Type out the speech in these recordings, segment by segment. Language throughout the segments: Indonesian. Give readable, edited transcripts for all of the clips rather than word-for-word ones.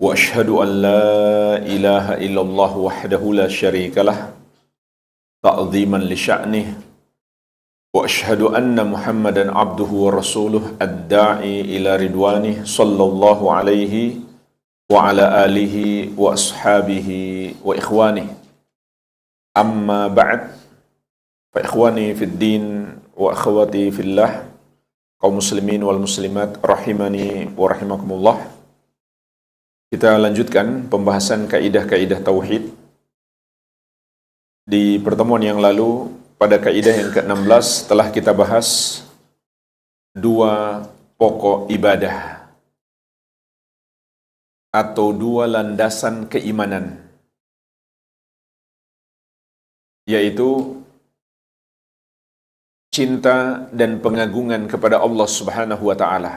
وأشهد أن لا إله إلا الله وحده لا شريك له تعظيما لشأنه وأشهد أن محمدا عبده ورسوله الداعي إلى رضوانه صلى الله عليه وعلى آله وأصحابه وإخوانه أما بعد فإخواني في الدين وأخواتي في الله kaum muslimin wal muslimat rahimani wa rahimakumullah. Kita lanjutkan pembahasan kaidah-kaidah tauhid. Di pertemuan yang lalu pada kaidah yang ke-16 telah kita bahas dua pokok ibadah atau dua landasan keimanan, yaitu cinta dan pengagungan kepada Allah Subhanahu wa taala.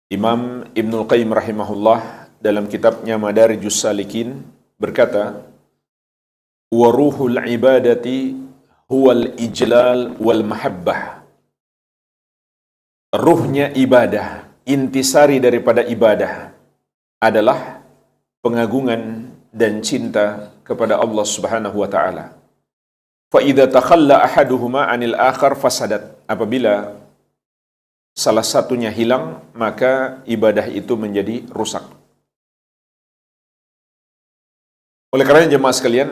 Imam Ibnul Qayyim rahimahullah dalam kitabnya Madarijus Salikin berkata, "Wa ruhul ibadati huwal ijlal wal mahabbah." Ruhnya ibadah, intisari daripada ibadah adalah pengagungan dan cinta kepada Allah Subhanahu wa taala. Fa idza takhalla ahaduhuma 'anil akhar fasadat. Apabila salah satunya hilang, maka ibadah itu menjadi rusak. Oleh karena jemaah sekalian,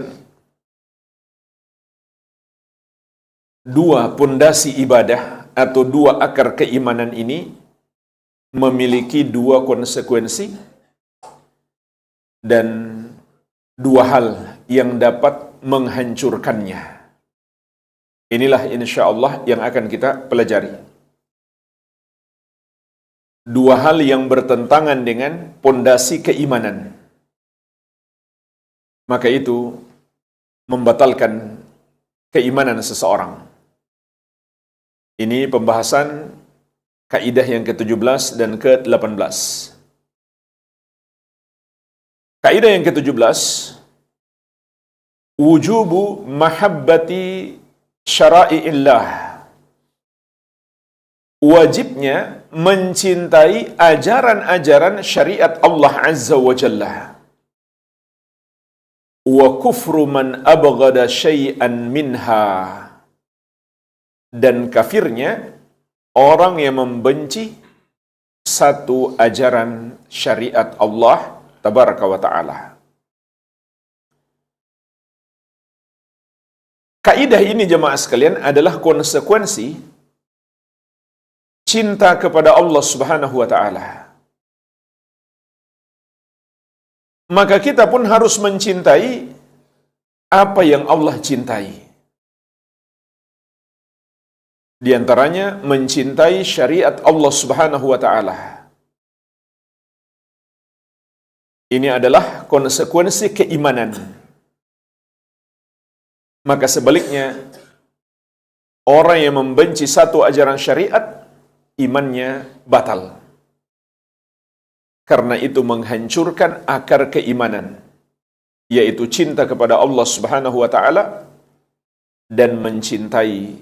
dua pondasi ibadah atau dua akar keimanan ini memiliki dua konsekuensi dan dua hal yang dapat menghancurkannya. Inilah insyaallah yang akan kita pelajari. Dua hal yang bertentangan dengan pondasi keimanan, maka itu membatalkan keimanan seseorang. Ini pembahasan kaidah yang ke-17 dan ke-18. Kaidah yang ke-17, wujubu mahabbati syara'i'illah. Wajibnya mencintai ajaran-ajaran syariat Allah Azza wa Jalla. Wa kufru man abghada syai'an minha. Dan kafirnya orang yang membenci satu ajaran syariat Allah Tabaraka wa Ta'ala. Kaidah ini jemaah sekalian adalah konsekuensi cinta kepada Allah Subhanahu wa taala. Maka kita pun harus mencintai apa yang Allah cintai. Di antaranya mencintai syariat Allah Subhanahu wa taala. Ini adalah konsekuensi keimanan. Maka sebaliknya, orang yang membenci satu ajaran syariat, imannya batal. Karena itu menghancurkan akar keimanan, yaitu cinta kepada Allah Subhanahu wa taala dan mencintai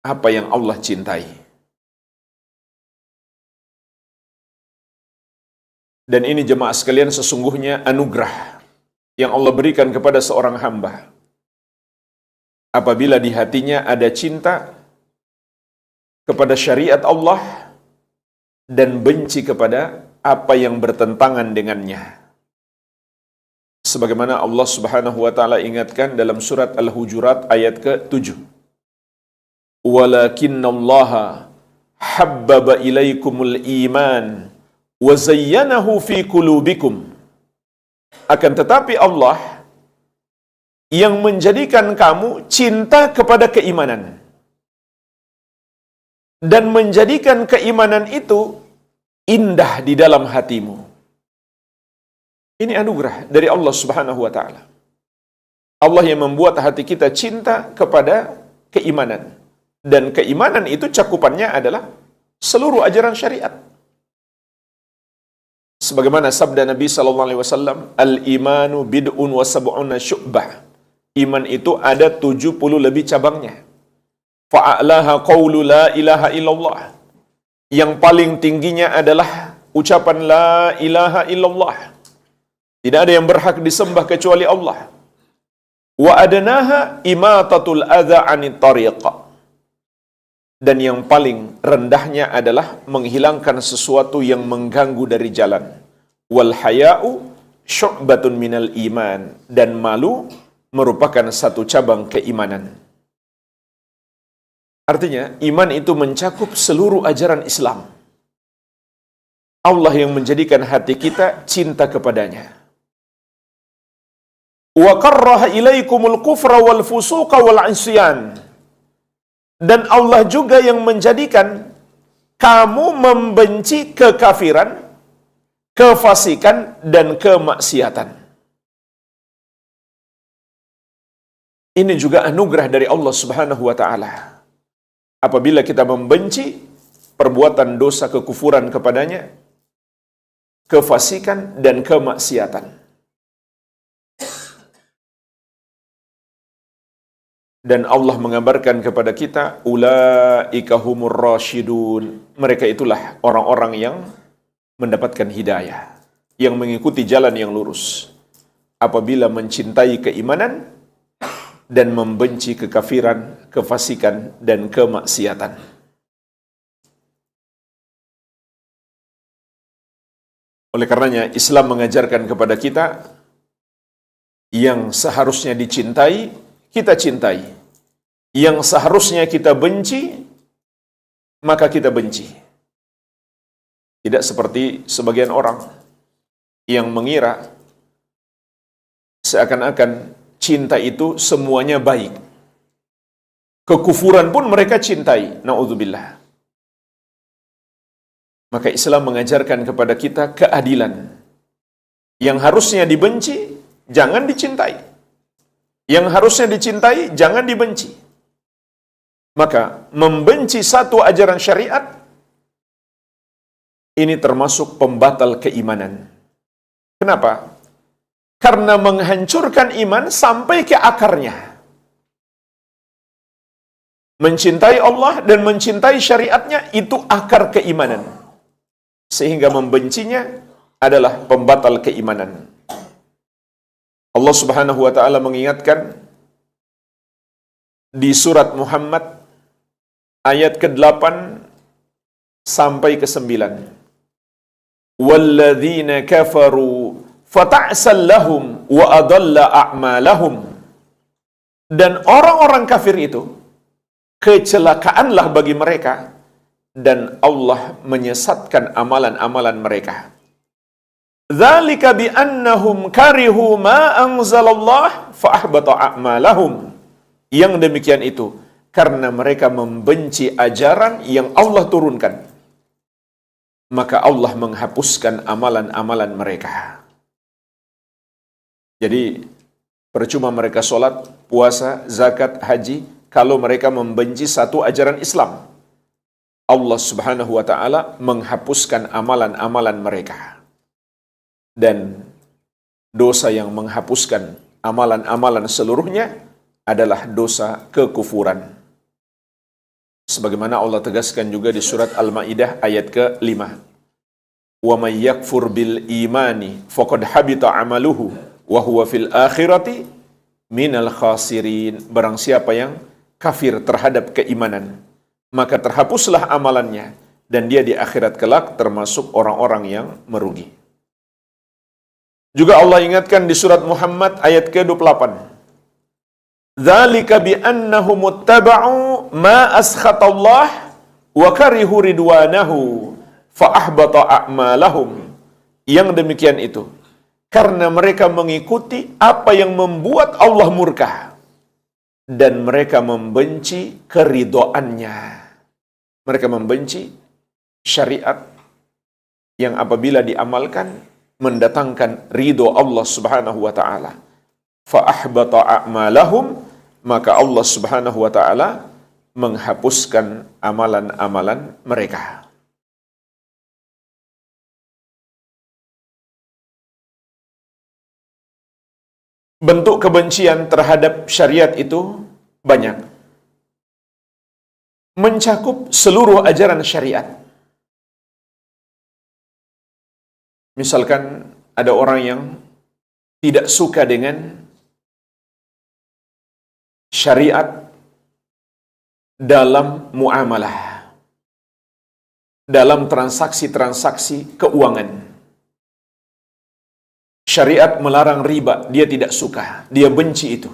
apa yang Allah cintai. Dan ini jemaah sekalian sesungguhnya anugerah yang Allah berikan kepada seorang hamba. Apabila di hatinya ada cinta kepada syariat Allah dan benci kepada apa yang bertentangan dengannya. Sebagaimana Allah Subhanahu wa taala ingatkan dalam surat Al-Hujurat ayat ke-7. Walakinnallaha habbaba ilaikumul iman wa zayyanahu fi qulubikum. Akan tetapi Allah yang menjadikan kamu cinta kepada keimanan dan menjadikan keimanan itu indah di dalam hatimu. Ini anugerah dari Allah Subhanahu wa taala. Allah yang membuat hati kita cinta kepada keimanan, dan keimanan itu cakupannya adalah seluruh ajaran syariat. Sebagaimana sabda Nabi sallallahu alaihi wasallam, "Al-imanu bid'un wa sab'una syu'bah." Iman itu ada 70 lebih cabangnya. Fa'alaha qawlu la ilaha illallah. Yang paling tingginya adalah ucapan la ilaha illallah. Tidak ada yang berhak disembah kecuali Allah. Wa adnaha imatatul adza 'anit tariq. Dan yang paling rendahnya adalah menghilangkan sesuatu yang mengganggu dari jalan. Wal haya'u syu'batun minal iman. Dan malu merupakan satu cabang keimanan. Artinya, iman itu mencakup seluruh ajaran Islam. Allah yang menjadikan hati kita cinta kepadanya. Wa karraha ilaikumul kufra wal fusuqa wal 'isyan. Dan Allah juga yang menjadikan kamu membenci kekafiran, kefasikan, dan kemaksiatan. Ini juga anugerah dari Allah Subhanahu wa ta'ala. Apabila kita membenci perbuatan dosa kekufuran kepadanya, kefasikan, dan kemaksiatan. Dan Allah mengabarkan kepada kita, ulaika humur rasyidun. Mereka itulah orang-orang yang mendapatkan hidayah, yang mengikuti jalan yang lurus. Apabila mencintai keimanan dan membenci kekafiran, kefasikan, dan kemaksiatan. Oleh karenanya, Islam mengajarkan kepada kita yang seharusnya dicintai, kita cintai. Yang seharusnya kita benci, maka kita benci. Tidak seperti sebagian orang yang mengira seakan-akan cinta itu semuanya baik. Kekufuran pun mereka cintai. Na'udzubillah. Maka Islam mengajarkan kepada kita keadilan. Yang harusnya dibenci, jangan dicintai. Yang harusnya dicintai, jangan dibenci. Maka membenci satu ajaran syariat, ini termasuk pembatal keimanan. Kenapa? Karena menghancurkan iman sampai ke akarnya. Mencintai Allah dan mencintai syariatnya itu akar keimanan. Sehingga membencinya adalah pembatal keimanan. Allah Subhanahu wa ta'ala mengingatkan di surat Muhammad ayat ke-8 sampai ke-9. Walladzina kafaru fata'sal lahum wa adalla a'malahum. Dan orang-orang kafir itu kecelakaanlah bagi mereka dan Allah menyesatkan amalan-amalan mereka. Dzalika bi annahum karihu ma anzalallah fa ahbata a'malahum. Yang demikian itu karena mereka membenci ajaran yang Allah turunkan, maka Allah menghapuskan amalan-amalan mereka. Jadi percuma mereka sholat, puasa, zakat, haji kalau mereka membenci satu ajaran Islam. Allah Subhanahu wa ta'ala menghapuskan amalan-amalan mereka. Dan dosa yang menghapuskan amalan-amalan seluruhnya adalah dosa kekufuran. Sebagaimana Allah tegaskan juga di surat Al-Maidah ayat ke-5. Wa may yakfur bil imani faqad habita amaluhu wa huwa fil akhirati minal khasirin. Barang siapa yang kafir terhadap keimanan, maka terhapuslah amalannya dan dia di akhirat kelak termasuk orang-orang yang merugi. Juga Allah ingatkan di surat Muhammad ayat ke-28. Dzalika bi annahum muttaba'u ma askhatallah wa karihu ridwanahu fa ahbata a'malahum. Yang demikian itu karena mereka mengikuti apa yang membuat Allah murka dan mereka membenci keridhoannya. Mereka membenci syariat yang apabila diamalkan mendatangkan ridho Allah Subhanahu wa ta'ala. Fa ahbata a'malahum, maka Allah Subhanahu wa ta'ala menghapuskan amalan-amalan mereka. Bentuk kebencian terhadap syariat itu banyak. Mencakup seluruh ajaran syariat. Misalkan ada orang yang tidak suka dengan syariat dalam muamalah, dalam transaksi-transaksi keuangan. Syariat melarang riba, dia tidak suka, dia benci itu.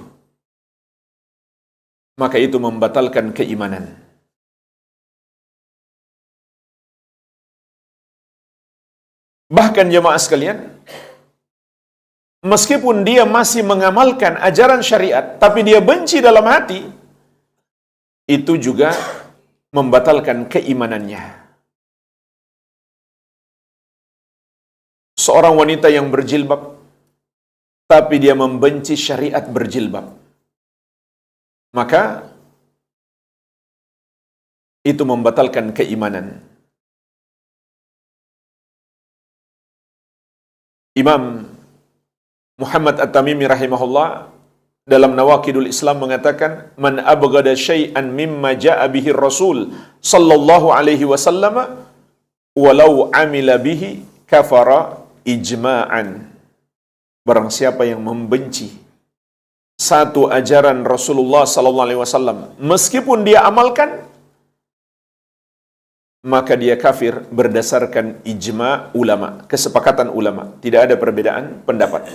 Maka itu membatalkan keimanan. Bahkan jemaah sekalian, meskipun dia masih mengamalkan ajaran syariat, tapi dia benci dalam hati, itu juga membatalkan keimanannya. Seorang wanita yang berjilbab, tapi dia membenci syariat berjilbab, maka itu membatalkan keimanan. Imam Muhammad At-Tamimi rahimahullah dalam Nawaqidul Islam mengatakan, man abghada syai'an mimma ja'a bihi Rasul sallallahu alaihi wasallam walau amila bihi kafara ijma'an. Barang siapa yang membenci satu ajaran Rasulullah sallallahu alaihi wasallam meskipun dia amalkan, maka dia kafir berdasarkan ijma' ulama, kesepakatan ulama. Tidak ada perbedaan pendapat.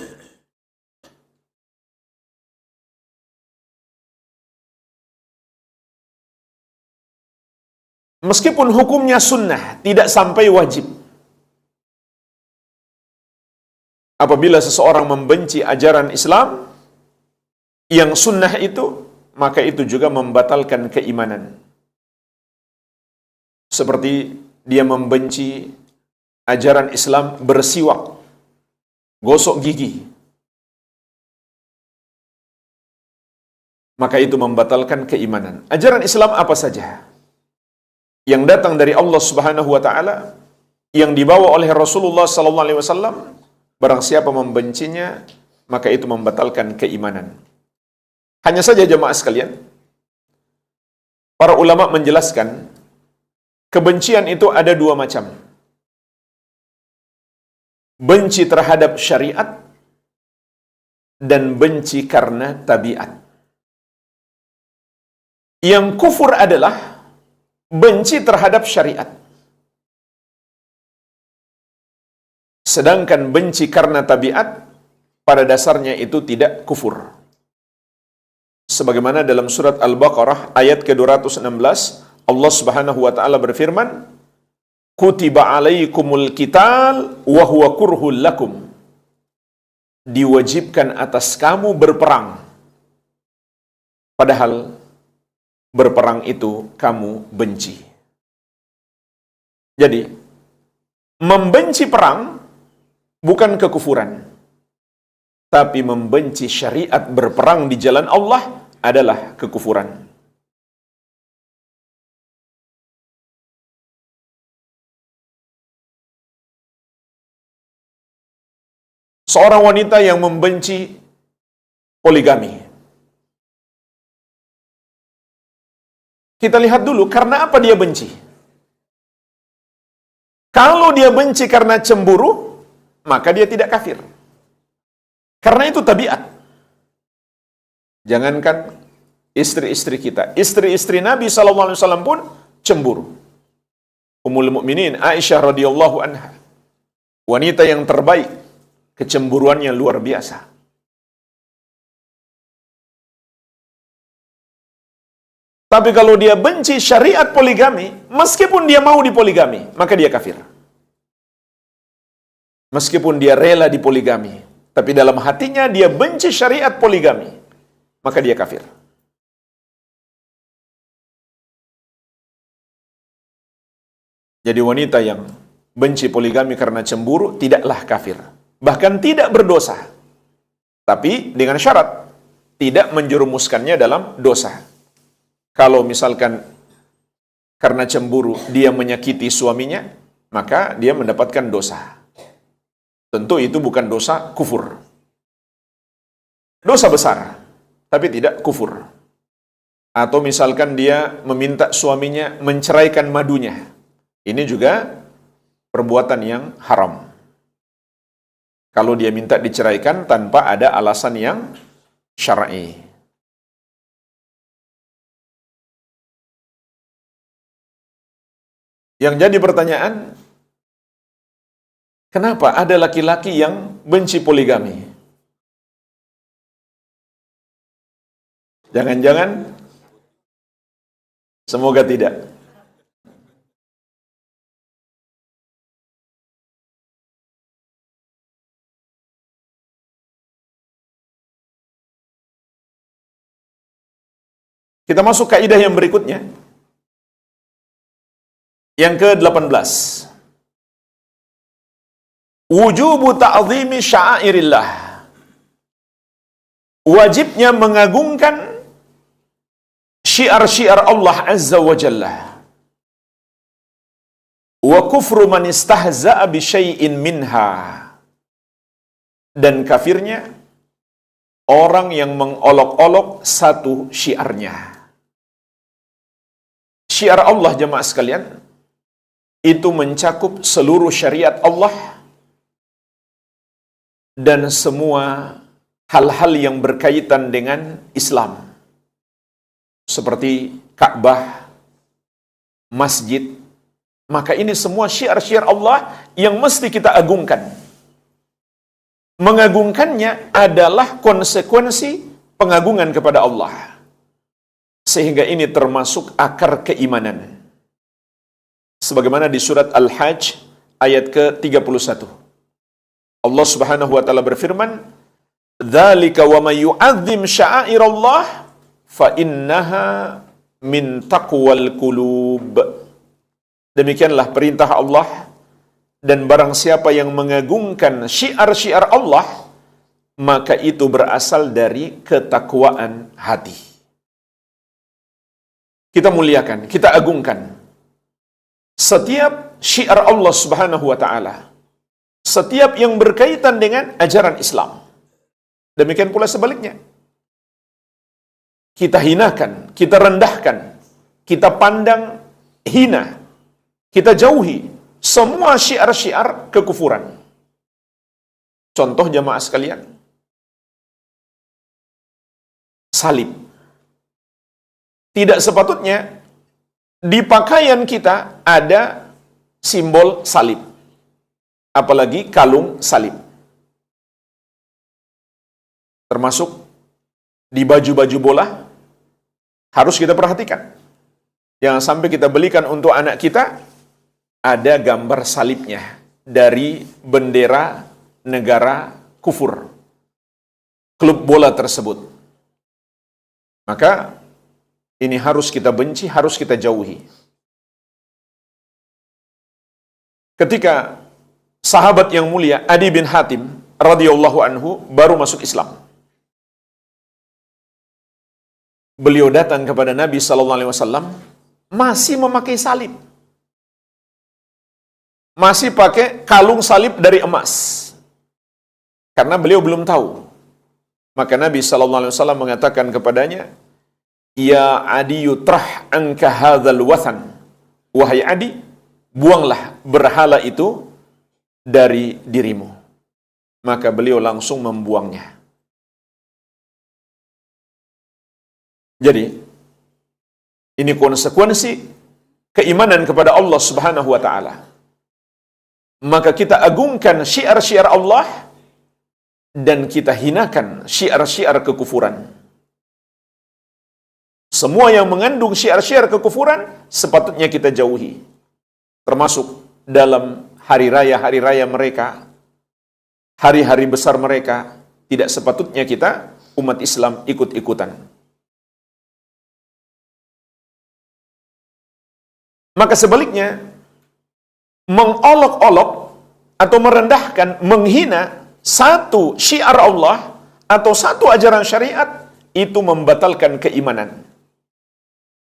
Meskipun hukumnya sunnah, tidak sampai wajib. Apabila seseorang membenci ajaran Islam yang sunnah itu, maka itu juga membatalkan keimanan. Seperti dia membenci ajaran Islam bersiwak, gosok gigi, maka itu membatalkan keimanan. Ajaran Islam apa saja yang datang dari Allah Subhanahu wa taala, yang dibawa oleh Rasulullah sallallahu alaihi wasallam, barang siapa membencinya, maka itu membatalkan keimanan. Hanya saja jemaah sekalian, para ulama menjelaskan kebencian itu ada dua macam. Benci terhadap syariat dan benci karena tabiat. Yang kufur adalah benci terhadap syariat. Sedangkan benci karena tabiat pada dasarnya itu tidak kufur. Sebagaimana dalam surat Al-Baqarah ayat ke-216, Allah Subhanahu wa taala berfirman, kutiba alaikumul qital wa huwa kurhul lakum. Diwajibkan atas kamu berperang, padahal berperang itu kamu benci. Jadi, membenci perang bukan kekufuran, tapi membenci syariat berperang di jalan Allah adalah kekufuran. Seorang wanita yang membenci poligami, kita lihat dulu karena apa dia benci. Kalau dia benci karena cemburu, maka dia tidak kafir. Karena itu tabiat. Jangankan istri-istri kita, istri-istri Nabi SAW pun cemburu. Ummul Mukminin Aisyah radhiyallahu anha, wanita yang terbaik, kecemburuannya luar biasa. Tapi kalau dia benci syariat poligami, meskipun dia mau dipoligami, maka dia kafir. Meskipun dia rela dipoligami, tapi dalam hatinya dia benci syariat poligami, maka dia kafir. Jadi wanita yang benci poligami karena cemburu tidaklah kafir, bahkan tidak berdosa. Tapi dengan syarat tidak menjerumuskannya dalam dosa. Kalau misalkan karena cemburu dia menyakiti suaminya, maka dia mendapatkan dosa. Tentu itu bukan dosa kufur. Dosa besar, tapi tidak kufur. Atau misalkan dia meminta suaminya menceraikan madunya. Ini juga perbuatan yang haram. Kalau dia minta diceraikan tanpa ada alasan yang syar'i. Yang jadi pertanyaan, kenapa ada laki-laki yang benci poligami? Jangan-jangan, semoga tidak. Kita masuk kaidah yang berikutnya. Yang ke-18. Wujubu ta'zimi sya'airillah. Wajibnya mengagungkan syiar-syiar Allah Azza wa Jalla. Wa kufru man istahza'a bi syai'in minha. Dan kafirnya orang yang mengolok-olok satu syiarnya. Syiar Allah, jemaah sekalian, itu mencakup seluruh syariat Allah dan semua hal-hal yang berkaitan dengan Islam. Seperti Ka'bah, masjid. Maka ini semua syiar-syiar Allah yang mesti kita agungkan. Mengagungkannya adalah konsekuensi pengagungan kepada Allah. Sehingga ini termasuk akar keimanan. Sebagaimana di surat Al-Hajj ayat ke-31. Allah Subhanahu wa taala berfirman, "Dzalika wa may yu'azzim sya'airallah fa innaha min taqwal qulub." Demikianlah perintah Allah, dan barang siapa yang mengagungkan syiar-syiar Allah, maka itu berasal dari ketakwaan hati. Kita muliakan, kita agungkan setiap syiar Allah Subhanahu wa taala, setiap yang berkaitan dengan ajaran Islam. Demikian pula sebaliknya. Kita hinakan, kita rendahkan, kita pandang hina, kita jauhi semua syiar-syiar kekufuran. Contoh jamaah sekalian, salib. Tidak sepatutnya di pakaian kita ada simbol salib. Apalagi kalung salib. Termasuk di baju-baju bola, harus kita perhatikan. Jangan sampai kita belikan untuk anak kita, ada gambar salibnya dari bendera negara kufur, klub bola tersebut. Maka ini harus kita benci, harus kita jauhi. Ketika sahabat yang mulia Adi bin Hatim radhiyallahu anhu baru masuk Islam, beliau datang kepada Nabi sallallahu alaihi wasallam masih memakai salib. Masih pakai kalung salib dari emas. Karena beliau belum tahu. Maka Nabi sallallahu alaihi wasallam mengatakan kepadanya, "Ya Adi, yutrah anka hadzal wathan." Wahai Adi, buanglah berhala itu dari dirimu. Maka beliau langsung membuangnya. Jadi, ini konsekuensi keimanan kepada Allah Subhanahu wa taala. Maka kita agungkan syiar-syiar Allah dan kita hinakan syiar-syiar kekufuran. Semua yang mengandung syiar-syiar kekufuran sepatutnya kita jauhi. Termasuk dalam hari raya mereka, hari-hari besar mereka, tidak sepatutnya kita umat Islam ikut-ikutan. Maka sebaliknya, mengolok-olok atau merendahkan, menghina satu syiar Allah atau satu ajaran syariat, itu membatalkan keimanan.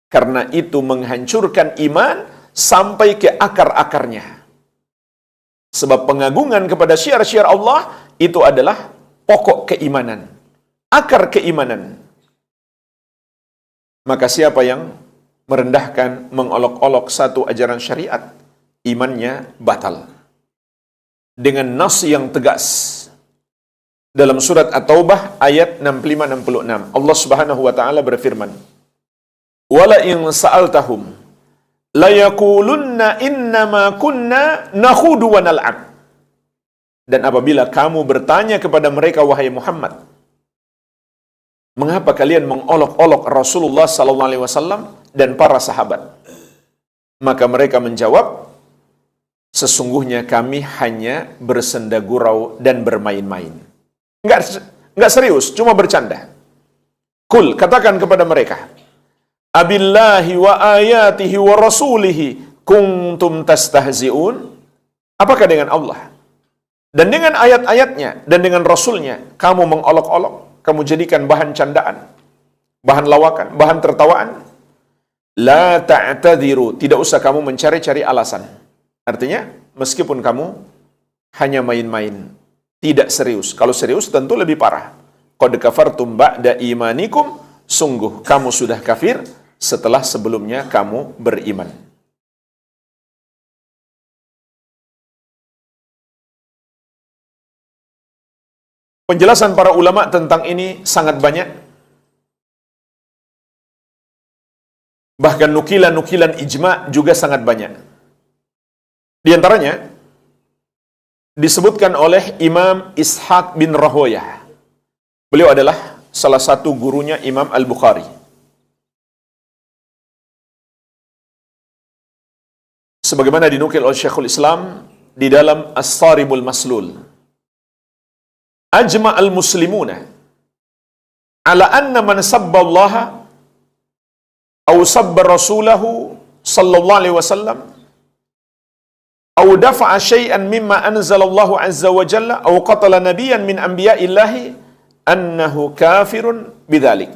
Karena itu menghancurkan iman sampai ke akar-akarnya. Sebab pengagungan kepada syiar-syiar Allah itu adalah pokok keimanan, akar keimanan. Maka siapa yang merendahkan, mengolok-olok satu ajaran syariat, imannya batal. Dengan nas yang tegas Dalam surat At-Taubah ayat 65-66, Allah Subhanahu wa taala berfirman, "Wala in sa'altahum la yaqulunna innama kunna nakhudu wa nal'ab." Dan apabila kamu bertanya kepada mereka, wahai Muhammad, mengapa kalian mengolok-olok Rasulullah sallallahu alaihi wasallam dan para sahabat? Maka mereka menjawab, sesungguhnya kami hanya bersenda gurau dan bermain-main. Enggak serius, cuma bercanda. Kul, katakan kepada mereka, abillahi wa ayatihi wa rasulihi kuntum tastahzi'un? Apakah dengan Allah dan dengan ayat-ayatnya dan dengan Rasulnya kamu mengolok-olok, kamu jadikan bahan candaan, bahan lawakan, bahan tertawaan? La ta'tadiru, tidak usah kamu mencari-cari alasan. Artinya, meskipun kamu hanya main-main, tidak serius. Kalau serius tentu lebih parah. Qad kafartum ba'da imanikum, sungguh kamu sudah kafir setelah sebelumnya kamu beriman. Penjelasan para ulama tentang ini sangat banyak. Bahkan nukilan-nukilan ijma' juga sangat banyak. Di antaranya disebutkan oleh Imam Ishaq bin Rahoyah. Beliau adalah salah satu gurunya Imam Al-Bukhari. Sebagaimana dinukil oleh Syekhul Islam di dalam As-Saribul Maslul. Ajma'al muslimuna ala anna man sabba Allah aw sabba rasulahu sallallahu alaihi wasallam aw dafa'a syai'an mimma anzalallahu azza wa jalla aw qatala nabiyyan min anbiya'illahi annahu kafirun bidzalik.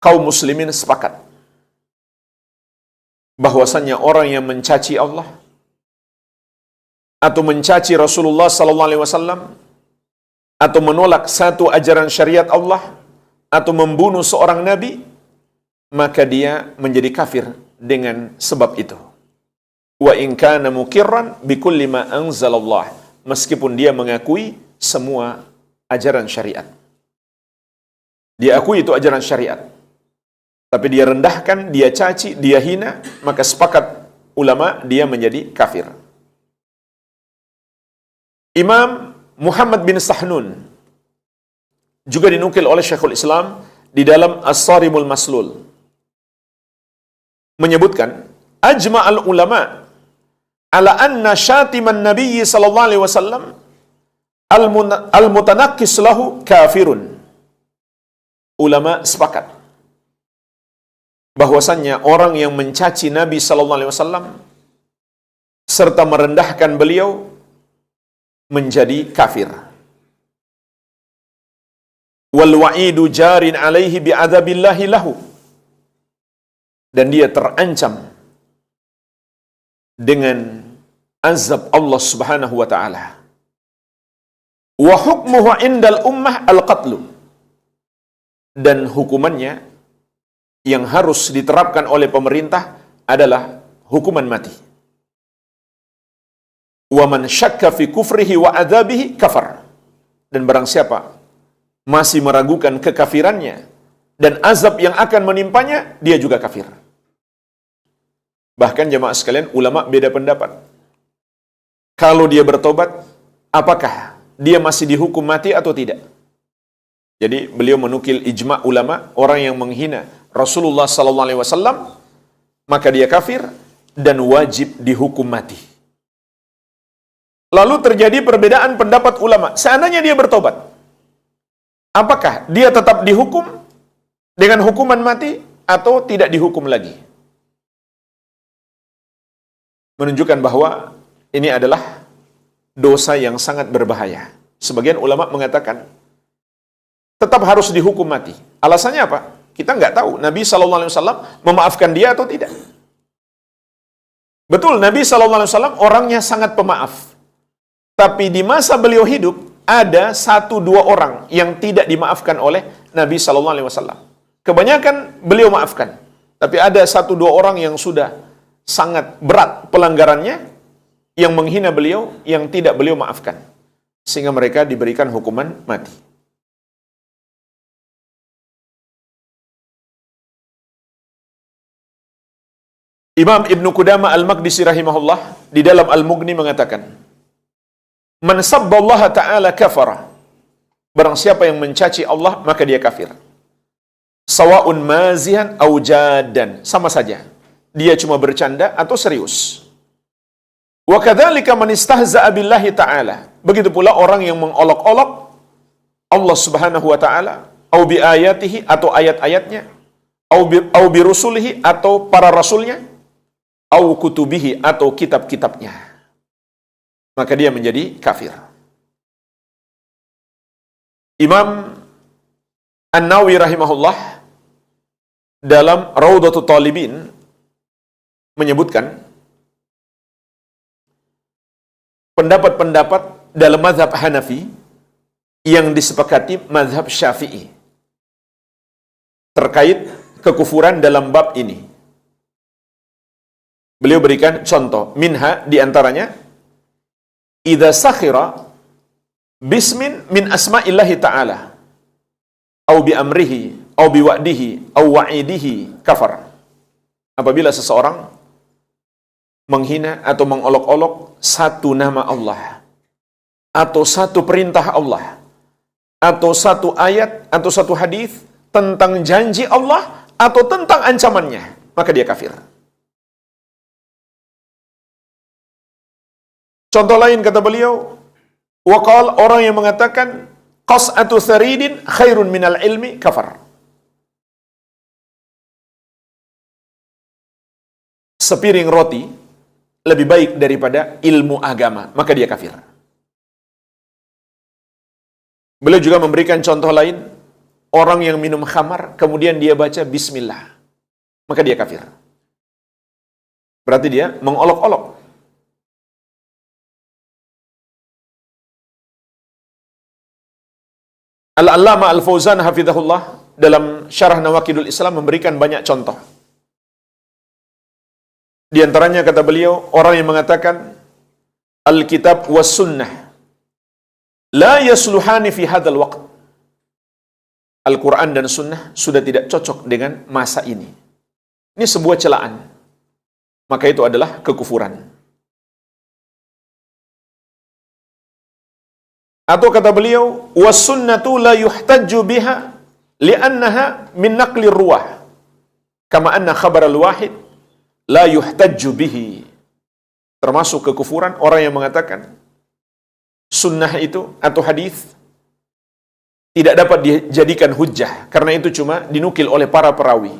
Kaum muslimin sepakat bahwasannya orang yang mencaci Allah atau mencaci Rasulullah sallallahu alaihi wasallam atau menolak satu ajaran syariat Allah atau membunuh seorang nabi, maka dia menjadi kafir dengan sebab itu. Wa in kana mukirran bikulli ma anzalallah, meskipun dia mengakui semua ajaran syariat. Dia akui itu ajaran syariat, tapi dia rendahkan, dia caci, dia hina, maka sepakat ulama dia menjadi kafir. Imam Muhammad bin Sahnun juga dinukil oleh Syekhul Islam di dalam As-Saribul Maslul menyebutkan ajma'al ulama ala anna syatiman nabiyyi sallallahu alaihi wasallam al-mutanaqqis lahu kafirun. Ulama sepakat bahwasannya orang yang mencaci Nabi sallallahu alaihi wasallam serta merendahkan beliau menjadi kafir. Wal wa'idu jarin alaihi bi'adzabillahi lahu, dan dia terancam dengan azab Allah Subhanahu wa taala. Wa hukmuhu indal ummah al-qatlu, dan hukumannya yang harus diterapkan oleh pemerintah adalah hukuman mati. Wa man syakka fi kufrihi wa adzabihi kafar, dan barang siapa masih meragukan kekafirannya dan azab yang akan menimpanya, dia juga kafir. Bahkan jemaah sekalian, ulama beda pendapat. Kalau dia bertobat, apakah dia masih dihukum mati atau tidak? Jadi beliau menukil ijma' ulama, orang yang menghina Rasulullah sallallahu alaihi wasallam maka dia kafir dan wajib dihukum mati. Lalu terjadi perbedaan pendapat ulama. Seandainya dia bertobat, apakah dia tetap dihukum dengan hukuman mati atau tidak dihukum lagi? Menunjukkan bahwa ini adalah dosa yang sangat berbahaya. Sebagian ulama mengatakan tetap harus dihukum mati. Alasannya apa? Kita nggak tahu Nabi SAW memaafkan dia atau tidak. Betul, Nabi SAW orangnya sangat pemaaf. Tapi di masa beliau hidup, ada 1-2 orang yang tidak dimaafkan oleh Nabi SAW. Kebanyakan beliau maafkan. Tapi ada 1-2 orang yang sudah sangat berat pelanggarannya, yang menghina beliau, yang tidak beliau maafkan. sehingga mereka diberikan hukuman mati. Imam Ibn Qudamah Al-Maqdisi rahimahullah di dalam Al-Mughni mengatakan, "Man sabballaha ta'ala kafara." Barang siapa yang mencaci Allah, maka dia kafir. Sawa'un mazihan au jaddan, sama saja. Dia cuma bercanda atau serius. Wa kadzalika man istahza'a billahi ta'ala. Begitu pula orang yang mengolok-olok Allah Subhanahu wa taala, au bi ayatihi atau ayat-ayatnya, au bi rusulihi atau para rasulnya, au kutubihi atau kitab-kitabnya, maka dia menjadi kafir. Imam An-Nawawi rahimahullah dalam Raudatul Talibin menyebutkan pendapat-pendapat dalam mazhab Hanafi yang disepakati mazhab Syafi'i terkait kekufuran dalam bab ini. Beliau berikan contoh, minha di antaranya, idza sakhira bismin min asma'illahi ta'ala au bi amrihi au bi wa'dihi au wa'idihi kafar. Apabila seseorang menghina atau mengolok-olok satu nama Allah, atau satu perintah Allah, atau satu ayat atau satu hadis tentang janji Allah atau tentang ancamannya, maka dia kafir. Contoh lain kata beliau, waqal, orang yang mengatakan qas'atu saridin khairun minal ilmi kafar. Sepiring roti lebih baik daripada ilmu agama, maka dia kafir. Beliau juga memberikan contoh lain, orang yang minum khamar kemudian dia baca bismillah, maka dia kafir. Berarti dia mengolok-olok. Al-Allama Al-Fauzan hafizahullah dalam Syarah Nawaqidul Islam memberikan banyak contoh. Di antaranya kata beliau, orang yang mengatakan Al-Kitab was Sunnah la yasluhani fi hadzal waqt. Al-Quran dan Sunnah sudah tidak cocok dengan masa ini. Ini sebuah celaan. Maka itu adalah kekufuran. Atau kata beliau, was-sunnatu la yuhtajju biha li'annaha min naqli ruwah. Kama anna khabar al-wahid la yuhtajju bihi. Termasuk kekufuran orang yang mengatakan sunnah itu atau hadis tidak dapat dijadikan hujjah karena itu cuma dinukil oleh para perawi.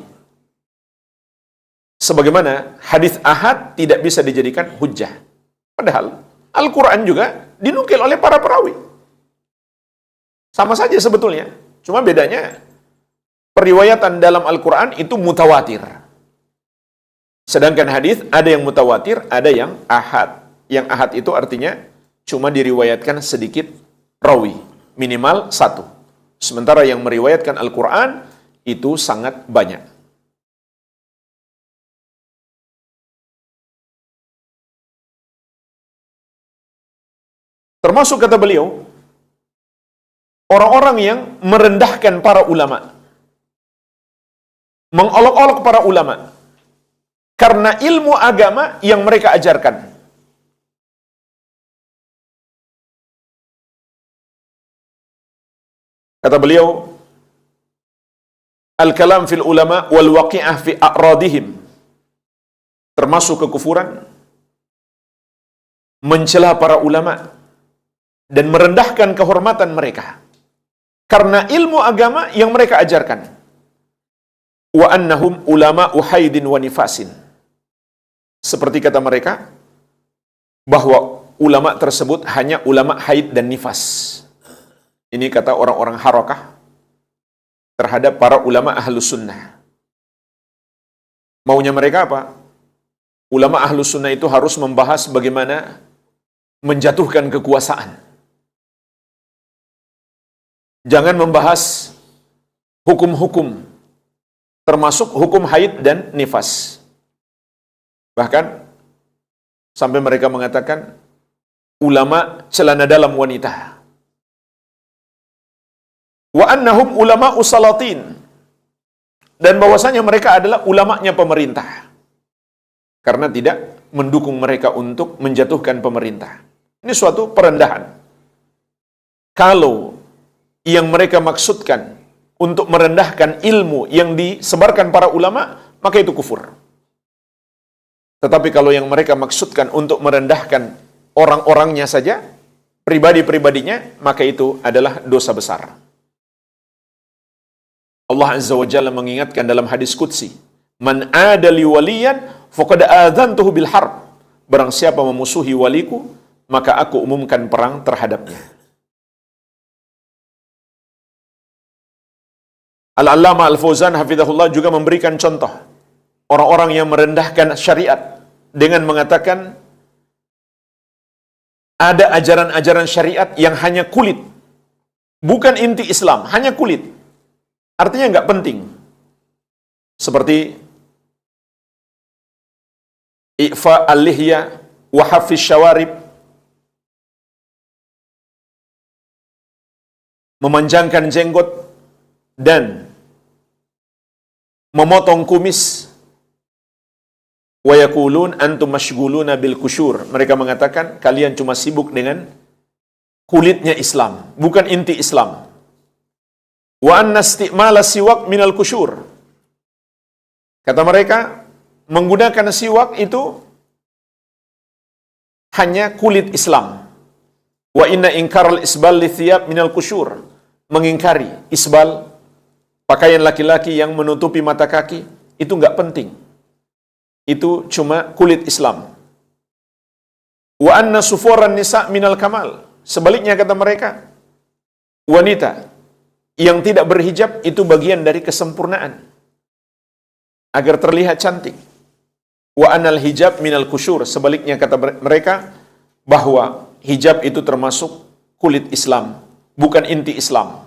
Sebagaimana hadis ahad tidak bisa dijadikan hujjah. Padahal Al-Quran juga dinukil oleh para perawi. Sama saja sebetulnya. Cuma bedanya periwayatan dalam Al-Quran itu mutawatir. Sedangkan hadis ada yang mutawatir, ada yang ahad. Yang ahad itu artinya cuma diriwayatkan sedikit rawi, minimal satu. Sementara yang meriwayatkan Al-Quran itu sangat banyak. Termasuk kata beliau, orang-orang yang merendahkan para ulama, mengolok-olok para ulama, karena ilmu agama yang mereka ajarkan. Kata beliau, al-kalam fil ulama wal waqi'ah fi a'radihim. Termasuk kekufuran mencela para ulama dan merendahkan kehormatan mereka karena ilmu agama yang mereka ajarkan. Wa annahum ulama uhaidin wa nifasin. Seperti kata mereka bahwa ulama tersebut hanya ulama haid dan nifas. Ini kata orang-orang harakah terhadap para ulama ahlus sunnah. Maunya mereka apa? Ulama ahlus sunnah itu harus membahas bagaimana menjatuhkan kekuasaan. Jangan membahas hukum-hukum, termasuk hukum haid dan nifas. Bahkan sampai mereka mengatakan ulama celana dalam wanita. Wa annahum ulama'u salatin, dan bahwasanya mereka adalah ulamanya pemerintah, karena tidak mendukung mereka untuk menjatuhkan pemerintah. Ini suatu perendahan. Kalau yang mereka maksudkan untuk merendahkan ilmu yang disebarkan para ulama, maka itu kufur. Tetapi kalau yang mereka maksudkan untuk merendahkan orang-orangnya saja, pribadi-pribadinya, maka itu adalah dosa besar. Allah Azza wa Jalla mengingatkan dalam hadis qudsi, "Man adali waliyan faqad adzantuhu bil harb." Barang siapa memusuhi waliku, maka aku umumkan perang terhadapnya. Al-Allamah Al-Fauzan hafizahullah juga memberikan contoh orang-orang yang merendahkan syariat dengan mengatakan ada ajaran-ajaran syariat yang hanya kulit, bukan inti Islam, hanya kulit. Artinya enggak penting. Seperti Ifa al-lihya wa hafiz syawarib, memanjangkan jenggot dan memotong kumis. Wa yaqulun antum mashghuluna bil kusyur. Mereka mengatakan kalian cuma sibuk dengan kulitnya Islam, bukan inti Islam. Wa anna isti'mala siwak minal kusyur. Kata mereka, menggunakan siwak itu hanya kulit Islam. Wa inna inkaral isbal li thiyab minal kusyur. Mengingkari isbal, pakaian laki-laki yang menutupi mata kaki, itu enggak penting. Itu cuma kulit Islam. Wa anna sufuran nisa minal kamal. Sebaliknya kata mereka, wanita yang tidak berhijab itu bagian dari kesempurnaan, agar terlihat cantik. Wa anal hijab minal kusyur. Sebaliknya kata mereka, bahwa hijab itu termasuk kulit Islam, bukan inti Islam.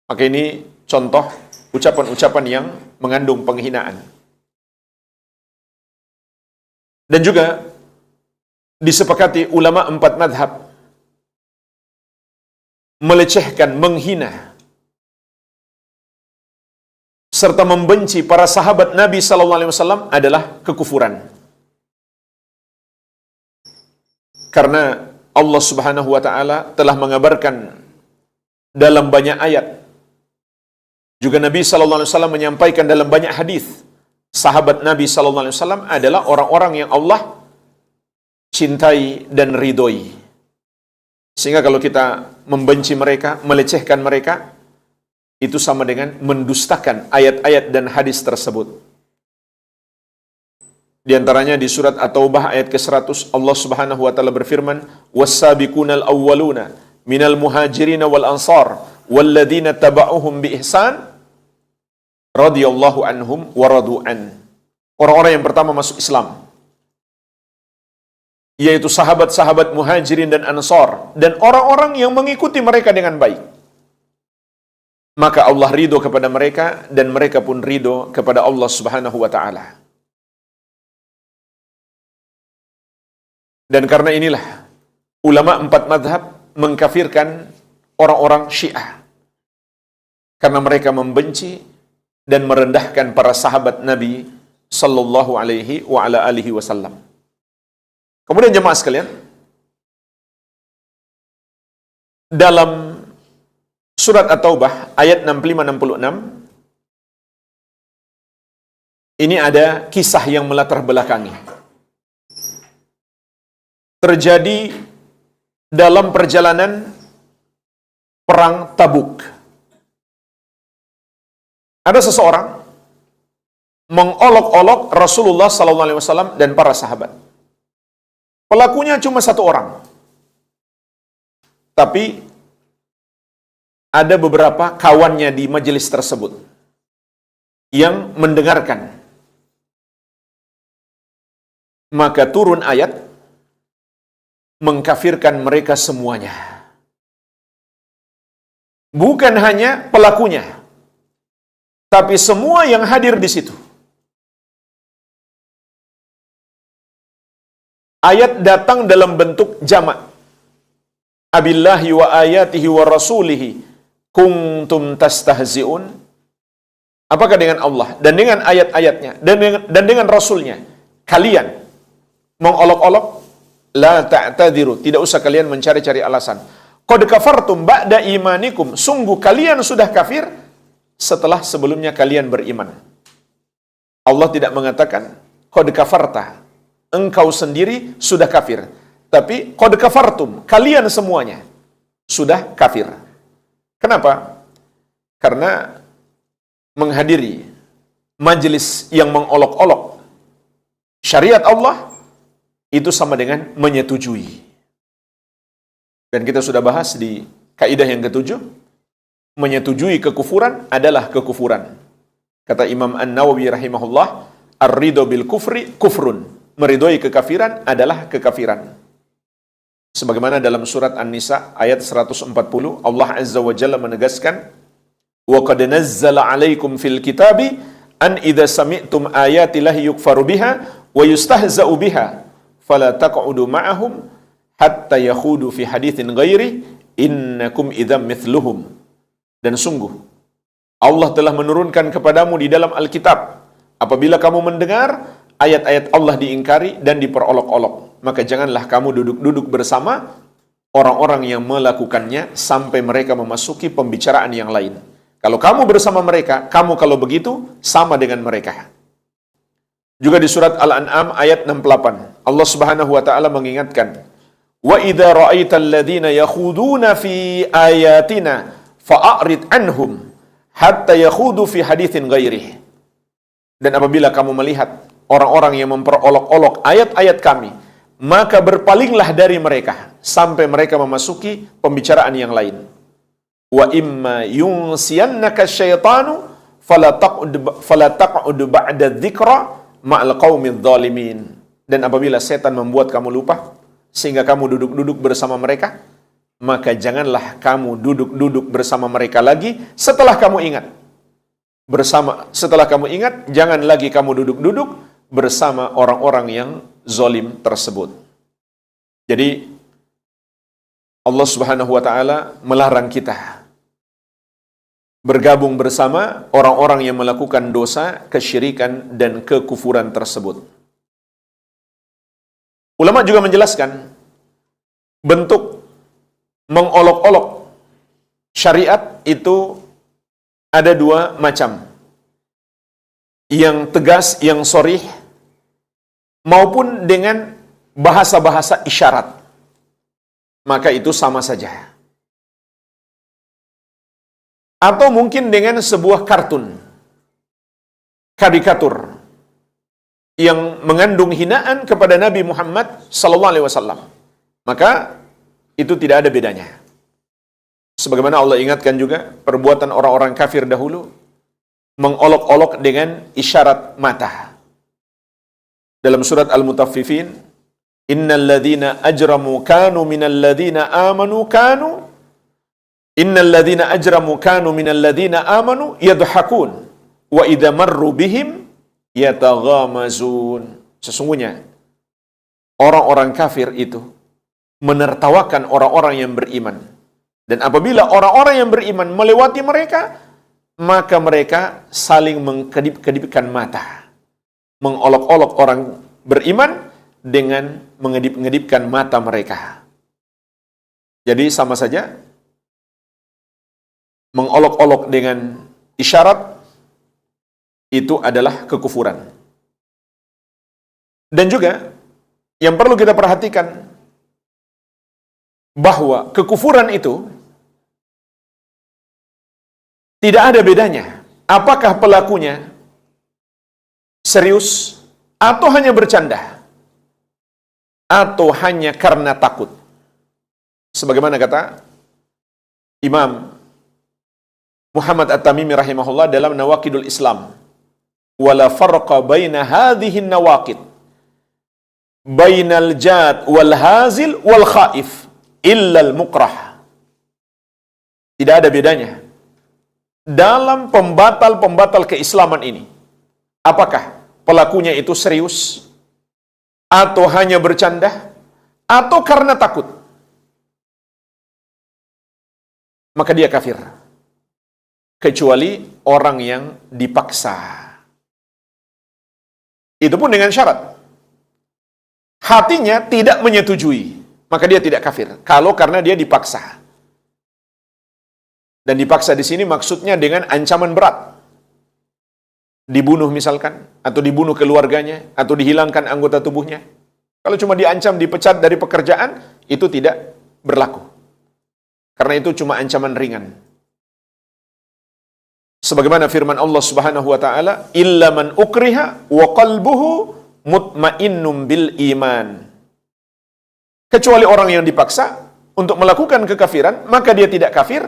Maka ini contoh ucapan-ucapan yang mengandung penghinaan. Dan juga disepakati ulama 4 madhab melecehkan, menghina, serta membenci para sahabat Nabi SAW adalah kekufuran. Karena Allah Subhanahu wa Ta'ala telah mengabarkan dalam banyak ayat, juga Nabi SAW menyampaikan dalam banyak hadis, sahabat Nabi SAW adalah orang-orang yang Allah cintai dan ridhoi. Sehingga kalau kita membenci mereka, melecehkan mereka, itu sama dengan mendustakan ayat-ayat dan hadis tersebut. Di antaranya di surat At-Taubah ayat ke-100, Allah Subhanahu wa Ta'ala berfirman, "Was-sabiqunal awwaluna minal muhajirin wal ansar walladzina taba'uhum bi ihsan radhiyallahu anhum wa radu an." Orang-orang yang pertama masuk Islam, yaitu sahabat-sahabat muhajirin dan ansar, dan orang-orang yang mengikuti mereka dengan baik, maka Allah ridho kepada mereka dan mereka pun ridho kepada Allah Subhanahu wa Ta'ala. Dan karena inilah ulama 4 madhab mengkafirkan orang-orang Syiah, karena mereka membenci dan merendahkan para sahabat Nabi sallallahu alaihi wa ala alihi wasallam. Kemudian jemaah sekalian, dalam surat At-Taubah ayat 65-66 ini ada kisah yang melatar belakangi. Terjadi dalam perjalanan perang Tabuk. Ada seseorang mengolok-olok Rasulullah SAW dan para sahabat. Pelakunya cuma 1 orang, tapi ada beberapa kawannya di majelis tersebut yang mendengarkan. Maka turun ayat mengkafirkan mereka semuanya. Bukan hanya pelakunya, tapi semua yang hadir di situ. Ayat datang dalam bentuk jamak, abillahi wa ayatihi wa rasulihi kuntum tastahzi'un? Apakah dengan Allah dan dengan ayat-ayatnya dan dengan Rasulnya kalian mengolok-olok? La ta'tadiru, tidak usah kalian mencari-cari alasan. Qad kafartum ba'da imanikum, sungguh kalian sudah kafir setelah sebelumnya kalian beriman. Allah tidak mengatakan qad kafarta, engkau sendiri sudah kafir, tapi qad kafartum, kalian semuanya sudah kafir. Kenapa? Karena menghadiri majelis yang mengolok-olok syariat Allah itu sama dengan menyetujui. Dan kita sudah bahas di kaidah yang ketujuh, menyetujui kekufuran adalah kekufuran. Kata Imam An-Nawawi rahimahullah, ar-ridho bil kufri kufrun. Meridhoi kekafiran adalah kekafiran. Sebagaimana dalam surat An-Nisa ayat 140, Allah Azza wa Jalla menegaskan, wa qad nazzala 'alaikum fil kitabi an idza sami'tum ayati llahi yukfaru biha wa yustahza'u biha fala taq'udu ma'ahum hatta yakhudu fi haditsin ghairi innakum idzam mithluhum. Dan sungguh Allah telah menurunkan kepadamu di dalam Alkitab, apabila kamu mendengar ayat-ayat Allah diingkari dan diperolok-olok, maka janganlah kamu duduk-duduk bersama orang-orang yang melakukannya sampai mereka memasuki pembicaraan yang lain. Kalau kamu bersama mereka, kamu kalau begitu sama dengan mereka. Juga di surat Al-An'am ayat 68, Allah Subhanahu wa taala mengingatkan, wa idza ra'aital ladzina yakhuduna fi ayatina fa'rid anhum hatta yakhudu fi haditsin ghairihi. Dan apabila kamu melihat orang-orang yang memperolok-olok ayat-ayat kami, maka berpalinglah dari mereka sampai mereka memasuki pembicaraan yang lain. Wa imma yunsiyannaka syaitanu fala taq'ud ba'da dzikra ma'al qaumidz zalimin. Dan apabila setan membuat kamu lupa sehingga kamu duduk-duduk bersama mereka, maka janganlah kamu duduk-duduk bersama mereka lagi setelah kamu ingat. Setelah kamu ingat, jangan lagi kamu duduk-duduk bersama orang-orang yang zalim tersebut. Jadi Allah Subhanahu wa taala melarang kita bergabung bersama orang-orang yang melakukan dosa, kesyirikan dan kekufuran tersebut. Ulama juga menjelaskan bentuk mengolok-olok syariat itu ada dua macam. Yang tegas, yang sharih, maupun dengan bahasa-bahasa isyarat. Maka itu sama saja. Atau mungkin dengan sebuah kartun, karikatur yang mengandung hinaan kepada Nabi Muhammad SAW. Maka itu tidak ada bedanya. Sebagaimana Allah ingatkan juga perbuatan orang-orang kafir dahulu, mengolok-olok dengan isyarat mata. Dalam surat Al-Mutaffifin, innal ladzina ajramu kanu minal ladzina amanu kanu innal ladzina ajramu kanu minal ladzina amanu yadhakun wa idza marru bihim yataghamazun. Sesungguhnya orang-orang kafir itu menertawakan orang-orang yang beriman. Dan apabila orang-orang yang beriman melewati mereka, maka mereka saling mengkedip-kedipkan mata. Mengolok-olok orang beriman dengan mengedip-ngedipkan mata mereka. Jadi sama saja, mengolok-olok dengan isyarat itu adalah kekufuran. Dan juga yang perlu kita perhatikan, bahwa kekufuran itu tidak ada bedanya apakah pelakunya serius atau hanya bercanda atau hanya karena takut. Sebagaimana kata Imam Muhammad At-Tamimi rahimahullah dalam Nawaqidul Islam, wala farqa baina hadhihi nawaqid bainal jad wal hazil wal khaif illal mukrah. Tidak ada bedanya dalam pembatal-pembatal keislaman ini. Apakah pelakunya itu serius atau hanya bercanda atau karena takut. maka dia kafir. Kecuali orang yang dipaksa. Itu pun dengan syarat. Hatinya tidak menyetujui, maka dia tidak kafir. Kalau karena dia dipaksa. Dan dipaksa di sini maksudnya dengan ancaman berat. Dibunuh misalkan, atau dibunuh keluarganya, atau dihilangkan anggota tubuhnya. Kalau cuma diancam, dipecat dari pekerjaan, itu tidak berlaku. Karena itu cuma ancaman ringan. Sebagaimana firman Allah Subhanahu wa taala, "Illa man ukriha wa qalbuhu mutmainnum bil iman." Kecuali orang yang dipaksa untuk melakukan kekafiran, maka dia tidak kafir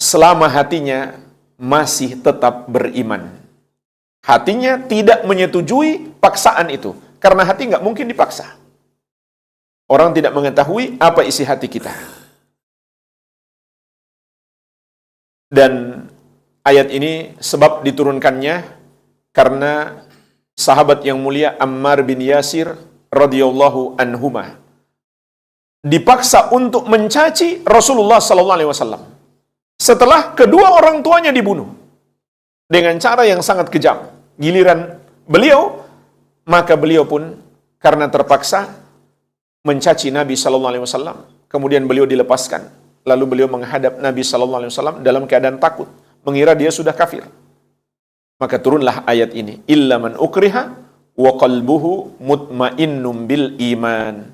selama hatinya masih tetap beriman. Hatinya tidak menyetujui paksaan itu, karena hati nggak mungkin dipaksa. Orang tidak mengetahui apa isi hati kita. Dan ayat ini sebab diturunkannya karena sahabat yang mulia Ammar bin Yasir radhiyallahu anhuma dipaksa untuk mencaci Rasulullah sallallahu alaihi wasallam setelah kedua orang tuanya dibunuh dengan cara yang sangat kejam. Giliran beliau, maka beliau pun karena terpaksa mencaci Nabi sallallahu alaihi wasallam. Kemudian beliau dilepaskan. Lalu beliau menghadap Nabi sallallahu alaihi wasallam dalam keadaan takut, mengira dia sudah kafir. Maka turunlah ayat ini, illa man ukriha wa qalbuhu mutmainnum bil iman.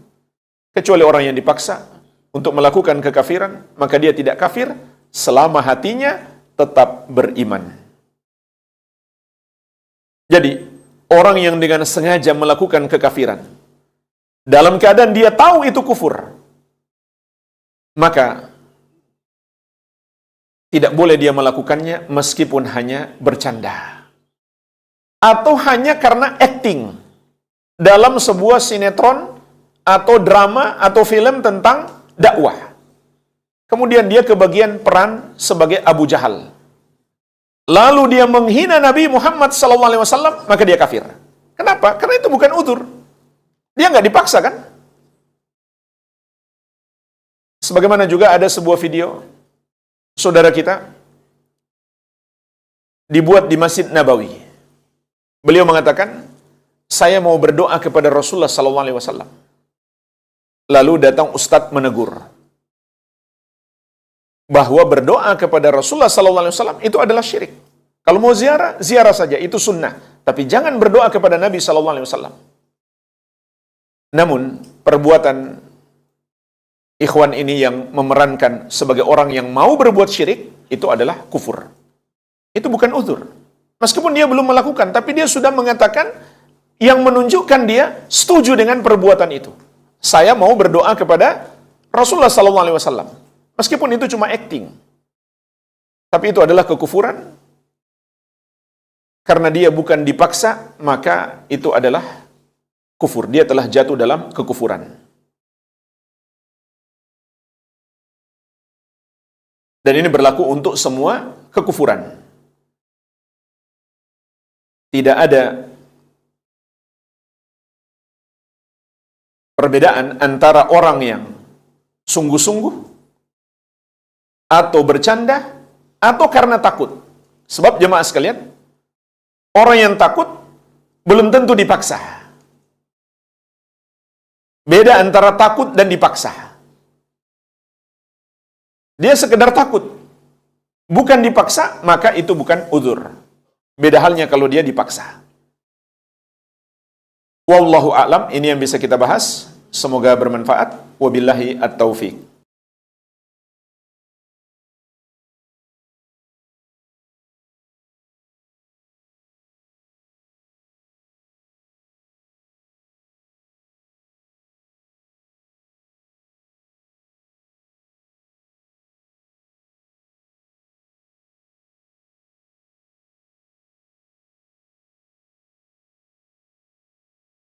Kecuali orang yang dipaksa untuk melakukan kekafiran, maka dia tidak kafir selama hatinya tetap beriman. Jadi, orang yang dengan sengaja melakukan kekafiran, dalam keadaan dia tahu itu kufur, maka tidak boleh dia melakukannya meskipun hanya bercanda. Atau hanya karena acting dalam sebuah sinetron atau drama atau film tentang dakwah. Kemudian dia kebagian peran sebagai Abu Jahal. Lalu dia menghina Nabi Muhammad SAW, maka dia kafir. Kenapa? Karena itu bukan udzur. Dia nggak dipaksa kan? Sebagaimana juga ada sebuah video saudara kita dibuat di Masjid Nabawi. Beliau mengatakan, saya mau berdoa kepada Rasulullah SAW. Lalu datang Ustadz menegur bahwa berdoa kepada Rasulullah SAW itu adalah syirik. Kalau mau ziarah, ziarah saja, itu sunnah. Tapi jangan berdoa kepada Nabi SAW. Namun, perbuatan ikhwan ini yang memerankan sebagai orang yang mau berbuat syirik, itu adalah kufur. Itu bukan uzur. Meskipun dia belum melakukan, tapi dia sudah mengatakan yang menunjukkan dia setuju dengan perbuatan itu. Saya mau berdoa kepada Rasulullah SAW. Meskipun itu cuma acting. Tapi itu adalah kekufuran. Karena dia bukan dipaksa, maka itu adalah kufur. Dia telah jatuh dalam kekufuran. Dan ini berlaku untuk semua kekufuran. Tidak ada perbedaan antara orang yang sungguh-sungguh atau bercanda atau karena takut. Sebab jemaah sekalian, orang yang takut belum tentu dipaksa. Beda antara takut dan dipaksa. Dia sekedar takut, bukan dipaksa, maka itu bukan uzur. Beda halnya kalau dia dipaksa. Wallahu a'lam, ini yang bisa kita bahas. Semoga bermanfaat. Wabillahi at-taufiq.